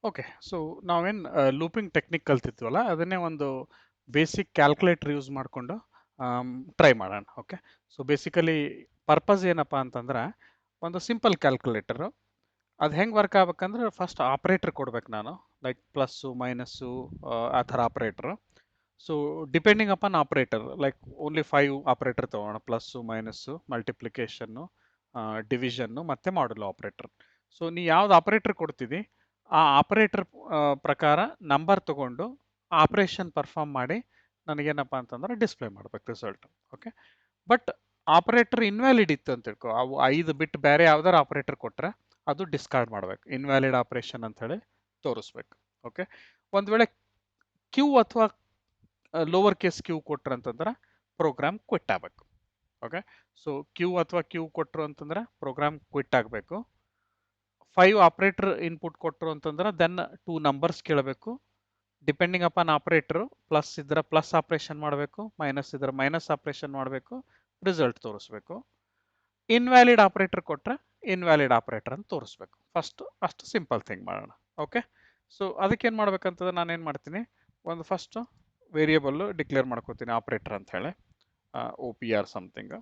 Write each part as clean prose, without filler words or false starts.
Okay, so ನಾವೇನು looping technique ಕಲ್ತಿದ್ವಲ್ಲ ಅದನ್ನೇ ಒಂದು ಬೇಸಿಕ್ ಕ್ಯಾಲ್ಕುಲೇಟರ್ ಯೂಸ್ ಮಾಡಿಕೊಂಡು ಟ್ರೈ ಮಾಡೋಣ. ಓಕೆ, ಸೊ ಬೇಸಿಕಲಿ ಪರ್ಪಸ್ ಏನಪ್ಪ ಅಂತಂದ್ರೆ ಒಂದು ಸಿಂಪಲ್ ಕ್ಯಾಲ್ಕುಲೇಟರು. ಅದು ಹೆಂಗೆ ವರ್ಕ್ ಆಗ್ಬೇಕಂದ್ರೆ ಫಸ್ಟ್ ಆಪ್ರೇಟರ್ ಕೊಡ್ಬೇಕು ನಾನು, ಲೈಕ್ ಪ್ಲಸ್ಸು ಮೈನಸ್ಸು ಆ ಥರ operator. So depending upon operator, like only 5 operator ತೊಗೋಣ, ಪ್ಲಸ್ಸು ಮೈನಸ್ಸು ಮಲ್ಟಿಪ್ಲಿಕೇಶನ್ನು ಡಿವಿಷನ್ನು ಮತ್ತು ಮಾಡ್ಯುಲೋ ಆಪ್ರೇಟರ್. ಸೊ ನೀ ಯಾವ್ದು ಆಪ್ರೇಟರ್ ಕೊಡ್ತಿದ್ದಿ ಆ ಆಪರೇಟರ್ ಪ್ರಕಾರ ನಂಬರ್ ತಗೊಂಡು ಆಪರೇಷನ್ ಪರ್ಫಾರ್ಮ್ ಮಾಡಿ ನನಗೇನಪ್ಪ ಅಂತಂದ್ರೆ ಡಿಸ್ಪ್ಲೇ ಮಾಡ್ಬೇಕು result. Okay, but operator invalid ಇತ್ತು ಅಂತ ತಿಳ್ಕೊ, ಅವು 5 ಬಿಟ್ಟು ಬೇರೆ ಯಾವ್ದಾರು ಆಪರೇಟರ್ ಕೊಟ್ಟರೆ ಅದು ಡಿಸ್ಕಾರ್ಡ್ ಮಾಡ್ಬೇಕು, ಇನ್ವ್ಯಾಲಿಡ್ ಆಪರೇಷನ್ ಅಂತ ಹೇಳಿ ತೋರಿಸ್ಬೇಕು. ಓಕೆ, ಒಂದು ವೇಳೆ ಕ್ಯೂ ಅಥವಾ ಲೋವರ್ ಕೇಸ್ ಕ್ಯೂ ಕೊಟ್ರು ಅಂತಂದ್ರೆ ಪ್ರೋಗ್ರಾಮ್ ಕ್ವಿಟ್ ಆಗಬೇಕು. ಓಕೆ, ಸೊ ಕ್ಯೂ ಅಥವಾ ಕ್ಯೂ ಕೊಟ್ಟರು ಅಂತಂದ್ರೆ ಪ್ರೋಗ್ರಾಮ್ ಕ್ವಿಟ್ ಆಗಬೇಕು. 5 ಆಪರೇಟರ್ ಇನ್ಪುಟ್ ಕೊಟ್ಟರು ಅಂತಂದ್ರೆ ದೆನ್ 2 ನಂಬರ್ಸ್ ಕೇಳಬೇಕು. ಡಿಪೆಂಡಿಂಗ್ ಅಪಾನ್ ಆಪರೇಟರ್ ಪ್ಲಸ್ ಇದ್ರೆ ಪ್ಲಸ್ ಆಪರೇಷನ್ ಮಾಡಬೇಕು, ಮೈನಸ್ ಇದ್ರೆ ಮೈನಸ್ ಆಪರೇಷನ್ ಮಾಡಬೇಕು, ರಿಸಲ್ಟ್ ತೋರಿಸ್ಬೇಕು. ಇನ್ವ್ಯಾಲಿಡ್ ಆಪರೇಟರ್ ಕೊಟ್ಟರೆ ಇನ್ವ್ಯಾಲಿಡ್ ಆಪರೇಟರ್ ಅಂತ ತೋರಿಸ್ಬೇಕು. ಫಸ್ಟ್ ಅಷ್ಟು ಸಿಂಪಲ್ ಥಿಂಗ್ ಮಾಡೋಣ. ಓಕೆ, ಸೊ ಅದಕ್ಕೇನು ಮಾಡ್ಬೇಕಂತಂದ್ರೆ ನಾನೇನು ಮಾಡ್ತೀನಿ, ಒಂದು ಫಸ್ಟು ವೇರಿಯೇಬಲ್ ಡಿಕ್ಲೇರ್ ಮಾಡ್ಕೋತೀನಿ ಆಪರೇಟರ್ ಅಂತ ಹೇಳಿ, O P R something.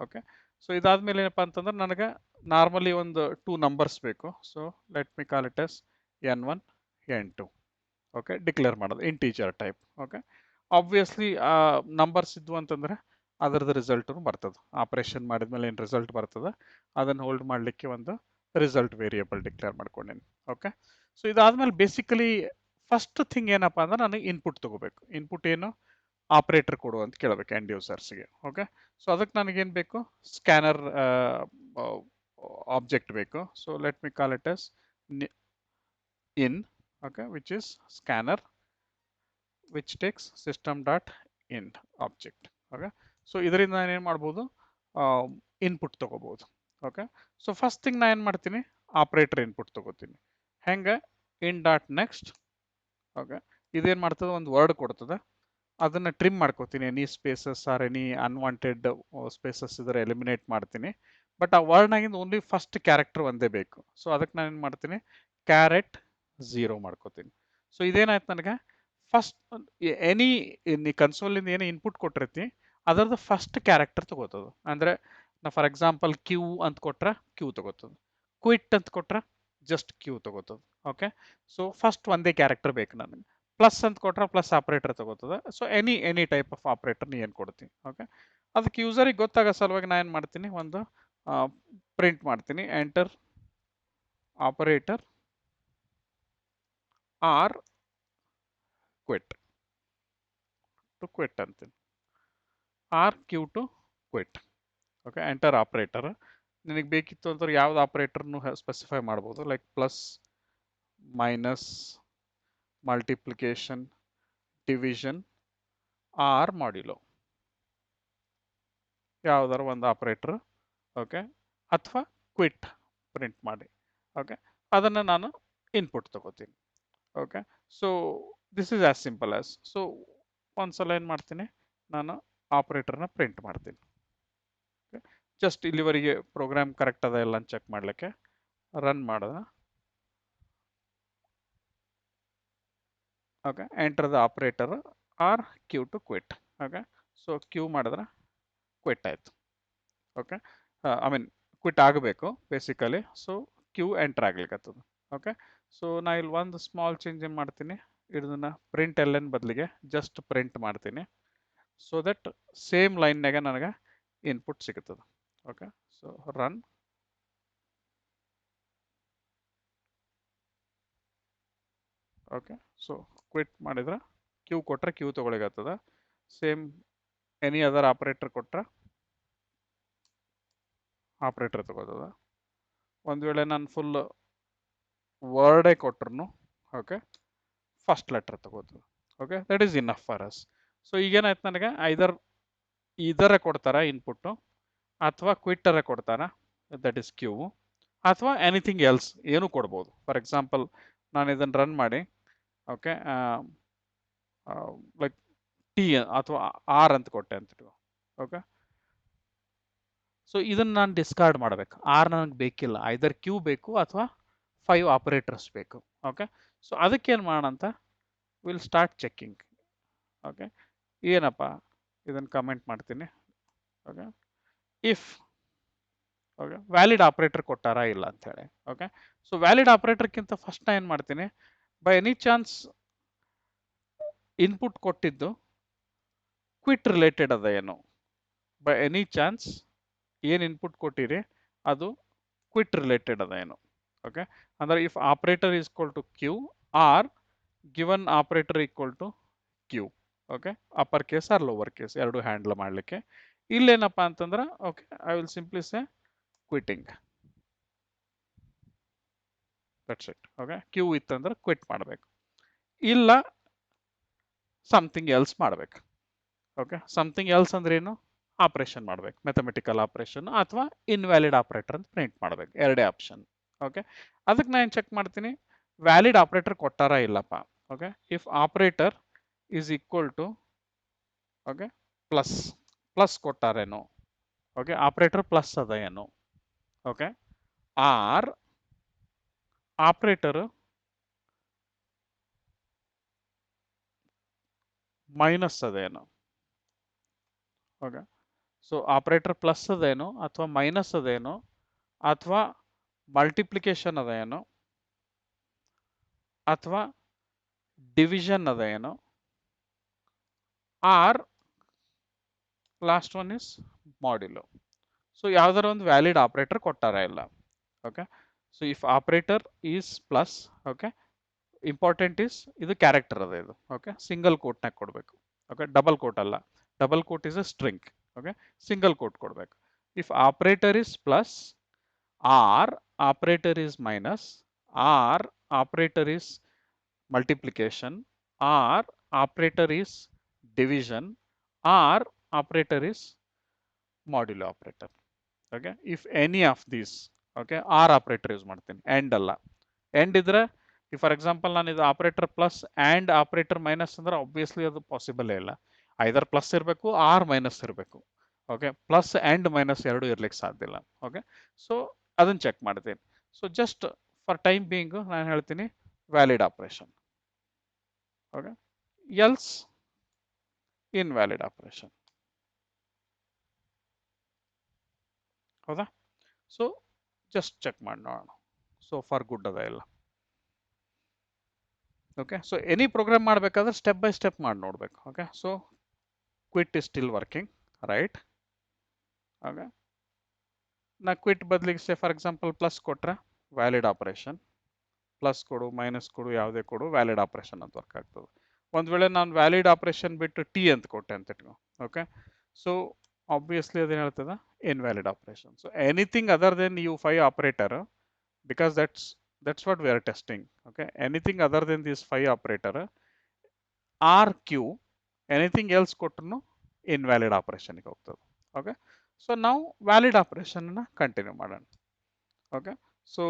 Okay, so ಇದಾದ್ಮೇಲೆ ಏನಪ್ಪ ಅಂತಂದ್ರೆ ನನಗೆ ನಾರ್ಮಲಿ ಒಂದು 2 ನಂಬರ್ಸ್ ಬೇಕು. So let me call it S N1 N2. Okay, declare ಮಾಡೋದು integer type. Okay, obviously numbers ಇದ್ವು ಅಂತಂದ್ರೆ ಅದರದ್ದು ರಿಸಲ್ಟು ಬರ್ತದೆ. ಆಪರೇಷನ್ ಮಾಡಿದ್ಮೇಲೆ ಏನು ರಿಸಲ್ಟ್ ಬರ್ತದೆ ಅದನ್ನು ಹೋಲ್ಡ್ ಮಾಡಲಿಕ್ಕೆ ಒಂದು ರಿಸಲ್ಟ್ ವೇರಿಯೇಬಲ್ ಡಿಕ್ಲೇರ್ ಮಾಡ್ಕೊಂಡೇನಿ. ಓಕೆ, ಸೊ ಇದಾದ್ಮೇಲೆ ಬೇಸಿಕಲಿ ಫಸ್ಟ್ ಥಿಂಗ್ ಏನಪ್ಪ ಅಂದ್ರೆ ನನಗೆ ಇನ್ಪುಟ್ ತಗೋಬೇಕು. ಇನ್ಪುಟ್ ಏನು ಆಪರೇಟರ್ ಕೊಡು ಅಂತ ಕೇಳಬೇಕು ಎಂಡ್ ಯೂಸರ್ಸ್ಗೆ. ಓಕೆ, ಸೊ ಅದಕ್ಕೆ ನನಗೇನು ಬೇಕು, ಸ್ಕ್ಯಾನರ್ ಆಬ್ಜೆಕ್ಟ್ ಬೇಕು. So let me call it as in, okay, which is scanner which takes system.in object. Okay, so ಇದರಿಂದ ನಾನು ಏನು ಮಾಡ್ಬೋದು, ಇನ್ಪುಟ್ ತಗೋಬಹುದು. ಓಕೆ, ಸೊ ಫಸ್ಟ್ ಥಿಂಗ್ ನಾನು ಏನು ಮಾಡ್ತೀನಿ, ಆಪರೇಟರ್ ಇನ್ಪುಟ್ ತಗೋತೀನಿ. ಹೆಂಗೆ, ಇನ್ ಡಾಟ್ ನೆಕ್ಸ್ಟ್. ಓಕೆ, ಇದೇನು ಮಾಡ್ತದೆ, ಒಂದು ವರ್ಡ್ ಕೊಡ್ತದೆ, ಅದನ್ನು ಟ್ರಿಮ್ ಮಾಡ್ಕೋತೀನಿ. Any spaces R any unwanted spaces ಇದ್ರೆ ಎಲಿಮಿನೇಟ್ ಮಾಡ್ತೀನಿ. ಬಟ್ ಆ ವರ್ಡ್ನಾಗಿಂದ ಓನ್ಲಿ ಫಸ್ಟ್ ಕ್ಯಾರೆಕ್ಟರ್ ಒಂದೇ ಬೇಕು. ಸೊ ಅದಕ್ಕೆ ನಾನು ಏನು ಮಾಡ್ತೀನಿ, ಕ್ಯಾರೆಟ್ 0 ಮಾಡ್ಕೋತೀನಿ. ಸೊ ಇದೇನಾಯ್ತು, ನನಗೆ ಫಸ್ಟ್ ಎನಿ ಕನ್ಸೋಲಿಂದ ಏನು ಇನ್ಪುಟ್ ಕೊಟ್ಟಿರ್ತಿ ಅದರದ್ದು ಫಸ್ಟ್ ಕ್ಯಾರೆಕ್ಟರ್ ತಗೋತದೆ. ಅಂದರೆ ನಾ ಫಾರ್ ಎಕ್ಸಾಂಪಲ್ ಕ್ಯೂ ಅಂತ ಕೊಟ್ರೆ ಕ್ಯೂ ತಗೋತದೆ, ಕ್ವಿಟ್ ಅಂತ ಕೊಟ್ರೆ ಜಸ್ಟ್ ಕ್ಯೂ ತಗೋತದೆ. ಓಕೆ, ಸೊ ಫಸ್ಟ್ ಒಂದೇ ಕ್ಯಾರೆಕ್ಟರ್ ಬೇಕು ನನಗೆ. ಪ್ಲಸ್ ಅಂತ ಕೊಟ್ರೆ ಪ್ಲಸ್ ಆಪರೇಟರ್ ತಗೋತದೆ. So any type of operator ನೀ ಏನು ಕೊಡ್ತೀನಿ. ಓಕೆ, ಅದಕ್ಕೆ ಯೂಸರಿಗೆ ಗೊತ್ತಾಗೋ ಸಲುವಾಗಿ ನಾನು ಏನು ಮಾಡ್ತೀನಿ, ಒಂದು ಪ್ರಿಂಟ್ ಮಾಡ್ತೀನಿ, enter operator or quit to quit ಅಂತೀನಿ, or Q to quit. Okay, enter operator. ನಿನಗೆ ಬೇಕಿತ್ತು ಅಂದ್ರೆ ಯಾವ್ದು ಆಪರೇಟರ್ನು ಸ್ಪೆಸಿಫೈ ಮಾಡ್ಬೋದು, like plus minus multiplication division or modulo, ಯಾವ್ದಾರು ಒಂದು ಆಪರೇಟರ್. ಓಕೆ, ಅಥವಾ ಕ್ವಿಟ್ ಪ್ರಿಂಟ್ ಮಾಡಿ. ಓಕೆ, ಅದನ್ನು ನಾನು ಇನ್ಪುಟ್ ತಗೋತೀನಿ. Okay, so this is as simple as. ಸೊ ಒಂದ್ಸಲ ಏನು ಮಾಡ್ತೀನಿ, ನಾನು ಆಪರೇಟರ್ನ ಪ್ರಿಂಟ್ ಮಾಡ್ತೀನಿ. ಜಸ್ಟ್ ಇಲ್ಲಿವರೆಗೆ ಪ್ರೋಗ್ರಾಮ್ ಕರೆಕ್ಟ್ ಅದ ಎಲ್ಲ ಚೆಕ್ ಮಾಡಲಿಕ್ಕೆ ರನ್ ಮಾಡಿದ. Okay, enter the operator or Q to quit. Okay, so Q ಮಾಡಿದ್ರೆ ಕ್ವಿಟ್ ಆಯಿತು. ಓಕೆ, ಐ ಮೀನ್ ಕ್ವಿಟ್ ಆಗಬೇಕು ಬೇಸಿಕಲಿ. ಸೊ ಕ್ಯೂ ಎಂಟರ್ ಆಗ್ಲಿಕ್ಕತ್ತದ. ಓಕೆ, ಸೊ ನಾ ಇಲ್ಲಿ ಒಂದು ಸ್ಮಾಲ್ ಚೇಂಜ್ ಏನು ಮಾಡ್ತೀನಿ, ಇದನ್ನ ಪ್ರಿಂಟ್ ಎಲ್ ಬದಲಿಗೆ ಜಸ್ಟ್ ಪ್ರಿಂಟ್ ಮಾಡ್ತೀನಿ. ಸೊ ದಟ್ ಸೇಮ್ ಲೈನ್ನಾಗ ನನಗೆ ಇನ್ಪುಟ್ ಸಿಗುತ್ತದೆ. Okay, so run. Okay, so quit ಮಾಡಿದ್ರೆ ಕ್ಯೂ ಕೊಟ್ಟರೆ ಕ್ಯೂ ತೊಗೊಳಿಗತ್ತದ. ಸೇಮ್ ಎನಿ ಅದರ್ ಆಪರೇಟರ್ ಕೊಟ್ಟರೆ ಆಪರೇಟರ್ ತಗೋತದ. ಒಂದು ವೇಳೆ ನಾನು ಫುಲ್ ವರ್ಡೇ ಕೊಟ್ರು ಓಕೆ ಫಸ್ಟ್ ಲೆಟರ್ ತಗೋತದೆ. Okay, that is enough for us. So ಈಗೇನಾಯ್ತು, ನನಗೆ ಇದರ ಕೊಡ್ತಾರ ಇನ್ಪುಟ್ಟು, ಅಥವಾ ಕ್ವಿಟ್ಟರ ಕೊಡ್ತಾರ, ದಟ್ ಈಸ್ ಕ್ಯೂ, ಅಥವಾ ಎನಿಥಿಂಗ್ ಎಲ್ಸ್ ಏನು ಕೊಡ್ಬೋದು. ಫಾರ್ ಎಕ್ಸಾಂಪಲ್ ನಾನು ಇದನ್ನು ರನ್ ಮಾಡಿ, ಓಕೆ, ಲೈಕ್ ಟಿ ಅಥವಾ ಆರ್ ಅಂತ ಕೊಟ್ಟೆ ಅಂತ. ಓಕೆ, ಸೊ ಇದನ್ನು ನಾನು ಡಿಸ್ಕಾರ್ಡ್ ಮಾಡಬೇಕು. ಆರ್ ನನಗೆ ಬೇಕಿಲ್ಲ, ಐದರ್ ಕ್ಯೂ ಬೇಕು ಅಥವಾ 5 ಆಪರೇಟರ್ಸ್ ಬೇಕು. ಓಕೆ. ಸೊ ಅದಕ್ಕೇನು ಮಾಡೋಣ ಅಂತ ವಿಲ್ ಸ್ಟಾರ್ಟ್ ಚೆಕಿಂಗ್. ಓಕೆ, ಏನಪ್ಪ ಇದನ್ನು ಕಮೆಂಟ್ ಮಾಡ್ತೀನಿ. Okay, if okay valid operator ಕೊಟ್ಟಾರಾ ಇಲ್ಲ ಅಂತ ಹೇಳಿ. ಓಕೆ, ಸೊ ವ್ಯಾಲಿಡ್ ಆಪರೇಟರ್ಗಿಂತ ಫಸ್ಟ್ ನಾ ಏನು ಮಾಡ್ತೀನಿ, ಬೈ ಎನಿ ಚಾನ್ಸ್ ಇನ್ಪುಟ್ ಕೊಟ್ಟಿದ್ದು ಕ್ವಿಟ್ ರಿಲೇಟೆಡ್ ಅದ ಏನು, ಬೈ ಎನಿ ಚಾನ್ಸ್ ಏನು ಇನ್ಪುಟ್ ಕೊಟ್ಟಿರಿ ಅದು ಕ್ವಿಟ್ ರಿಲೇಟೆಡ್ ಅದ ಏನು. ಓಕೆ, ಅಂದ್ರೆ if operator is equal to Q or given operator equal to Q. Okay, upper case or lower case ಎರಡು ಹ್ಯಾಂಡಲ್ ಮಾಡಲಿಕ್ಕೆ. ಇಲ್ಲೇನಪ್ಪ ಅಂತಂದ್ರೆ okay I will simply say quitting, that's it. Okay, Q ಇತ್ತಂದ್ರೆ quit ಮಾಡಬೇಕು, ಇಲ್ಲ something else ಮಾಡಬೇಕು. Okay, something else ಅಂದ್ರೆ ಏನು, ಆಪರೇಷನ್ ಮಾಡಬೇಕು, ಮೆಥಮೆಟಿಕಲ್ ಆಪರೇಷನ್ ಅಥವಾ ಇನ್ವ್ಯಾಲಿಡ್ ಆಪರೇಟರ್ ಅಂತ ಪ್ರಿಂಟ್ ಮಾಡಬೇಕು, ಎರಡೇ ಆಪ್ಷನ್. ಓಕೆ, ಅದಕ್ಕೆ ನಾನು ಚೆಕ್ ಮಾಡ್ತೀನಿ ವ್ಯಾಲಿಡ್ ಆಪರೇಟರ್ ಕೊಟ್ಟಾರ ಇಲ್ಲಪ್ಪ. Okay, if operator is equal to okay plus, plus ಕೊಟ್ಟಾರೇನು, ಓಕೆ ಆಪರೇಟರ್ ಪ್ಲಸ್ ಅದ ಏನು, ಓಕೆ ಆರ್ ಆಪರೇಟರ್ ಮೈನಸ್ ಅದೇನು. ಓಕೆ, ಸೊ ಆಪರೇಟರ್ ಪ್ಲಸ್ ಅದೇನು ಅಥವಾ ಮೈನಸ್ ಅದೇನು ಅಥವಾ ಮಲ್ಟಿಪ್ಲಿಕೇಶನ್ ಅದ ಏನು ಅಥವಾ ಡಿವಿಷನ್ ಅದ ಏನು, or last one is modulo. So ಯಾವ್ದಾರ ಒಂದು ವ್ಯಾಲಿಡ್ ಆಪರೇಟರ್ ಕೊಟ್ಟಾರ ಇಲ್ಲ. Okay, so if operator is plus, okay important is ಇದು ಕ್ಯಾರೆಕ್ಟರ್ ಅದ ಇದು. ಓಕೆ, ಸಿಂಗಲ್ ಕೋಟ್ನಾಗ ಕೊಡಬೇಕು. ಓಕೆ, ಡಬಲ್ ಕೋಟ್ ಅಲ್ಲ, double quote is a string. Okay, single quote ಕೊಡಬೇಕು. If operator is plus, or operator is minus, or operator is multiplication, or operator is division, or operator is modulo operator. Okay, if any of these, okay or operator use ಮಾಡ್ತೀನಿ, and ಅಲ್ಲ. and ಇದ್ರೆ if for example ನಾನು ಇದು operator plus and operator minus ಅಂದ್ರೆ obviously ಅದು possible ಇಲ್ಲ, either plus ಇರಬೇಕು or minus ಇರಬೇಕು. ಓಕೆ, ಪ್ಲಸ್ and ಮೈನಸ್ ಎರಡು ಇರ್ಲಿಕ್ಕೆ ಸಾಧ್ಯ ಇಲ್ಲ. ಓಕೆ, ಸೊ ಅದನ್ನ ಚೆಕ್ ಮಾಡ್ತೀನಿ. So just for time being ನಾನು ಹೇಳ್ತೀನಿ valid operation. Okay, else invalid operation. ಹೌದಾ? ಸೊ ಜಸ್ಟ್ ಚೆಕ್ ಮಾಡಿ ನೋಡೋಣ. ಸೊ ಫಾರ್ ಗುಡ್ ಅದ ಇಲ್ಲ. ಓಕೆ, ಸೊ ಎನಿ ಪ್ರೋಗ್ರಾಮ್ ಮಾಡಬೇಕಾದ್ರೆ ಸ್ಟೆಪ್ ಬೈ ಸ್ಟೆಪ್ ಮಾಡಿ ನೋಡ್ಬೇಕು. Okay, so quit is still working right. Okay, ನಾ ಕ್ವಿಟ್ ಬದಲಿಗೆ ಸೇ ಫಾರ್ ಎಕ್ಸಾಂಪಲ್ ಪ್ಲಸ್ ಕೊಟ್ರೆ ವ್ಯಾಲಿಡ್ ಆಪರೇಷನ್, ಪ್ಲಸ್ ಕೊಡು ಮೈನಸ್ ಕೊಡು ಯಾವುದೇ ಕೊಡು ವ್ಯಾಲಿಡ್ ಆಪರೇಷನ್ ಅಂತ ವರ್ಕ್ ಆಗ್ತದೆ. ಒಂದು ವೇಳೆ ನಾನು ವ್ಯಾಲಿಡ್ ಆಪರೇಷನ್ ಬಿಟ್ಟು ಟಿ ಅಂತ ಕೊಟ್ಟೆ ಅಂತ ಇಟ್ಕೊ. ಓಕೆ, ಸೊ ಆಬ್ವಿಯಸ್ಲಿ ಅದೇನು ಹೇಳ್ತದೆ invalid operation. So anything other than U5 operator, because that's what we are testing. Okay, anything other than this 5 operator or Q, anything else ಕೊಟ್ಟರು invalid operation ಗೆ ಹೋಗ್ತದೆ. ಓಕೆ, ಸೊ ನಾವು valid operation continue ಮಾಡೋಣ. Okay, so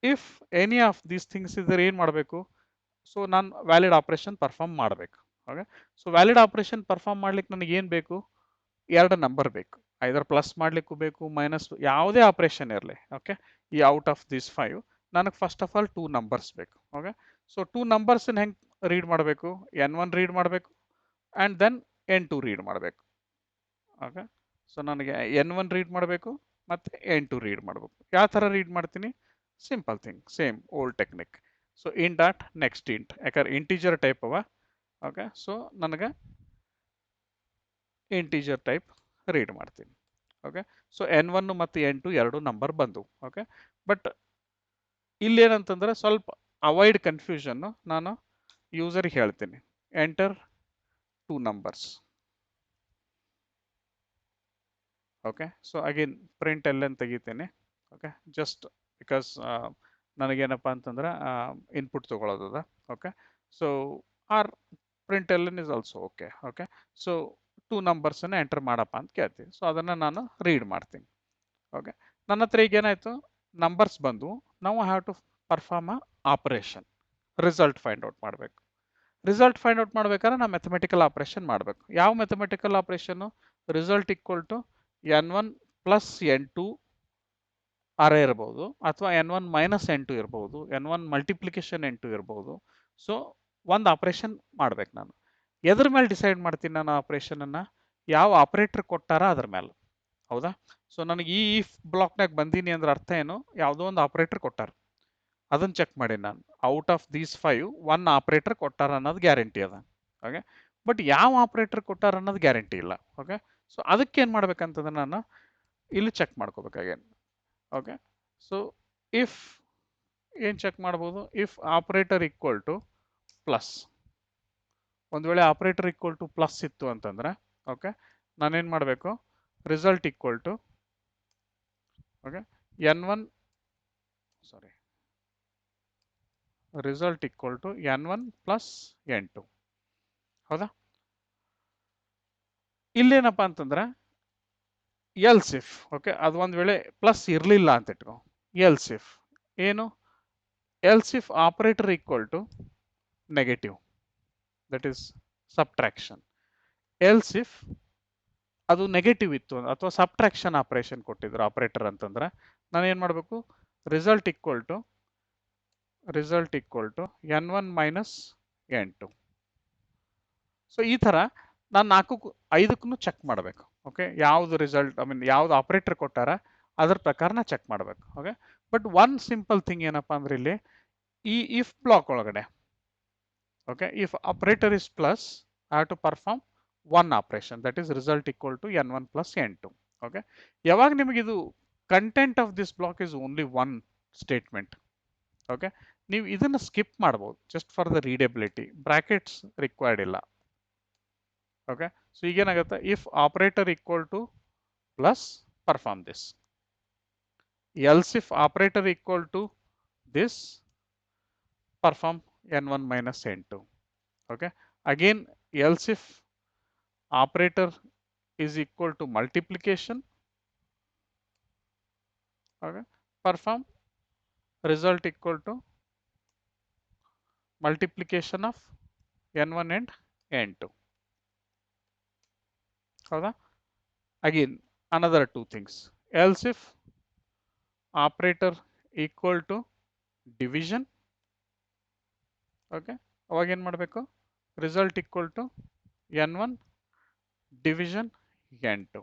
if any of these things ಇದ್ರೆ ಏನು ಮಾಡಬೇಕು, so ನಾನು valid operation perform ಮಾಡಬೇಕು. Okay, so valid operation perform ಮಾಡ್ಲಿಕ್ಕೆ ನನಗೆ ಏನು ಬೇಕು, ಎರಡು ನಂಬರ್ ಬೇಕು, ಐದರ್ ಪ್ಲಸ್ ಮಾಡ್ಲಿಕ್ಕೂ ಬೇಕು ಮೈನಸ್ ಯಾವುದೇ ಆಪರೇಷನ್ ಇರಲಿ. ಓಕೆ, ಈ ಔಟ್ ಆಫ್ ದಿಸ್ 5 ನನಗೆ ಫಸ್ಟ್ ಆಫ್ ಆಲ್ 2 ನಂಬರ್ಸ್ ಬೇಕು. ಓಕೆ, ಸೊ 2 ನಂಬರ್ಸನ್ನ ಹೆಂಗೆ ರೀಡ್ ಮಾಡಬೇಕು, N1 ರೀಡ್ ಮಾಡಬೇಕು ಆ್ಯಂಡ್ ದೆನ್ N2 ರೀಡ್ ಮಾಡಬೇಕು. ಓಕೆ, ಸೊ ನನಗೆ N1 ರೀಡ್ ಮಾಡಬೇಕು ಮತ್ತು N2 ರೀಡ್ ಮಾಡಬೇಕು. ಯಾವ ಥರ ರೀಡ್ ಮಾಡ್ತೀನಿ, simple thing, same old technique. So in dot next int, ಯಾಕಂದ್ರೆ ಇಂಟೀಜರ್ ಟೈಪ್ ಅವ. ಓಕೆ, ಸೊ ನನಗೆ ಇಂಟೀಜರ್ ಟೈಪ್ ರೀಡ್ ಮಾಡ್ತೀನಿ. ಓಕೆ, ಸೊ N1 ಮತ್ತು N2 ಎರಡು ನಂಬರ್ ಬಂದು. ಓಕೆ, ಬಟ್ ಇಲ್ಲೇನಂತಂದ್ರೆ ಸ್ವಲ್ಪ ಅವಾಯ್ಡ್ ಕನ್ಫ್ಯೂಷನ್ನು ನಾನು ಯೂಸರಿಗೆ ಹೇಳ್ತೀನಿ, enter 2 numbers. Okay, so again print ಎಲ್ಲ ತೆಗಿತೇನೆ. ಓಕೆ, ಜಸ್ಟ್ ಬಿಕಾಸ್ ನನಗೇನಪ್ಪ ಅಂತಂದ್ರೆ ಇನ್ಪುಟ್ ತೊಗೊಳೋದದ. Okay, so or print L is also okay. Okay, so 2 ನಂಬರ್ಸನ್ನು ಎಂಟರ್ ಮಾಡಪ್ಪ ಅಂತ ಕೇಳ್ತೀನಿ. ಸೊ ಅದನ್ನು ನಾನು ರೀಡ್ ಮಾಡ್ತೀನಿ. ಓಕೆ, ನನ್ನ ಹತ್ರ ಈಗ ಏನಾಯಿತು, ನಂಬರ್ಸ್ ಬಂದು ನಾವು have to perform a operation, result find out ಮಾಡಬೇಕು. ರಿಸಲ್ಟ್ ಫೈಂಡ್ ಔಟ್ ಮಾಡ್ಬೇಕಾದ್ರೆ ನಾವು ಮೆಥಮೆಟಿಕಲ್ ಆಪರೇಷನ್ ಮಾಡಬೇಕು. ಯಾವ ಮೆಥಮೆಟಿಕಲ್ ಆಪರೇಷನ್ನು, result equal to N1 plus N2 ಅರೇ ಇರ್ಬೋದು, ಅಥವಾ n1 ಮೈನಸ್ n2 ಇರ್ಬೋದು, n1 ಮಲ್ಟಿಪ್ಲಿಕೇಶನ್ n2 ಇರ್ಬೋದು. ಸೊ ಒಂದು ಆಪರೇಷನ್ ಮಾಡ್ಬೇಕು ನಾನು. ಎದ್ರ ಮೇಲೆ ಡಿಸೈಡ್ ಮಾಡ್ತೀನಿ ನಾನು ಆಪರೇಷನ್ ಅನ್ನ? ಯಾವ ಆಪರೇಟರ್ ಕೊಟ್ಟಾರ ಅದ್ರ ಮೇಲೆ. ಹೌದಾ? ಸೊ ನನಗೆ ಈ ಇಫ್ ಬ್ಲಾಕ್ನಾಗ ಬಂದೀನಿ ಅಂದ್ರೆ ಅರ್ಥ ಏನು? ಯಾವುದೋ ಒಂದು ಆಪರೇಟರ್ ಕೊಟ್ಟಾರ, ಅದನ್ನ ಚೆಕ್ ಮಾಡಿ ನಾನು. Out of these 5 one operator ಕೊಟ್ಟಾರ ಅನ್ನೋದು ಗ್ಯಾರಂಟಿ ಅದ. ಓಕೆ, ಬಟ್ ಯಾವ ಆಪರೇಟರ್ ಕೊಟ್ಟಾರ ಅನ್ನೋದು ಗ್ಯಾರಂಟಿ ಇಲ್ಲ. ಓಕೆ, ಸೊ ಅದಕ್ಕೆ ಏನು ಮಾಡ್ಬೇಕಂತಂದ್ರೆ ನಾನು ಇಲ್ಲಿ ಚೆಕ್ ಮಾಡ್ಕೋಬೇಕಾಗೇನು. ಓಕೆ, ಸೊ ಇಫ್ ಏನು ಚೆಕ್ ಮಾಡ್ಬೋದು? If operator equal to plus. ಒಂದು ವೇಳೆ ಆಪರೇಟರ್ ಈಕ್ವಲ್ ಟು ಪ್ಲಸ್ ಇತ್ತು ಅಂತಂದ್ರೆ ಓಕೆ, ನಾನೇನು ಮಾಡಬೇಕು? Result equal to okay n1 sorry result equal to n1 plus n2. ಹೌದಾ? ಇಲ್ಲೇನಪ್ಪ ಅಂತಂದ್ರೆ ಎಲ್ಸ್ ಇಫ್, ಓಕೆ, ಅದು ಒಂದು ವೇಳೆ ಪ್ಲಸ್ ಇರಲಿಲ್ಲ ಅಂತ ಇಟ್ಕೋ. ಎಲ್ಸ್ ಇಫ್ ಏನು? Else if operator equal to negative, that is subtraction. Else if ಅದು ನೆಗೆಟಿವ್ ಇತ್ತು ಅಥವಾ ಸಬ್ಟ್ರಾಕ್ಷನ್ ಆಪರೇಷನ್ ಕೊಟ್ಟಿದ್ರು ಆಪರೇಟರ್ ಅಂತಂದ್ರೆ ನಾನು ಏನು ಮಾಡಬೇಕು? Result equal to n1 minus n2. So ಈ ಥರ ನಾನು 4-5ಕ್ಕೂ ಚೆಕ್ ಮಾಡಬೇಕು. ಓಕೆ, ಯಾವ್ದು ರಿಸಲ್ಟ್, ಐ ಮೀನ್ ಯಾವ್ದು ಆಪರೇಟರ್ ಕೊಟ್ಟಾರ ಅದ್ರ ಪ್ರಕಾರ ನಾ ಚೆಕ್ ಮಾಡಬೇಕು. Okay, but one simple thing ಏನಪ್ಪಾ ಅಂದ್ರೆ ಇಲ್ಲಿ ಈ ಇಫ್ ಬ್ಲಾಕ್ ಒಳಗಡೆ okay, if operator is plus I have to perform one operation, that is result equal to n1 plus n2. Okay, ಯಾವಾಗ ನಿಮಗೆ ಇದು content of this block is only one statement. Okay, ನೀವು ಇದನ್ನ skip ಮಾಡ್ಬೋದು just for the readability, brackets required ಇಲ್ಲ. Okay, so ಈಗೇನಾಗುತ್ತೆ? If operator equal to plus perform this, else if operator equal to this perform n1 minus n2. Okay, again else if operator is equal to multiplication, okay, perform result equal to multiplication of n1 and n2. ಹೌದಾ? Again another two things, else if operator equal to division, okay, ಅವಾಗ ಏನು ಮಾಡಬೇಕು? Result equal to n1 division n2.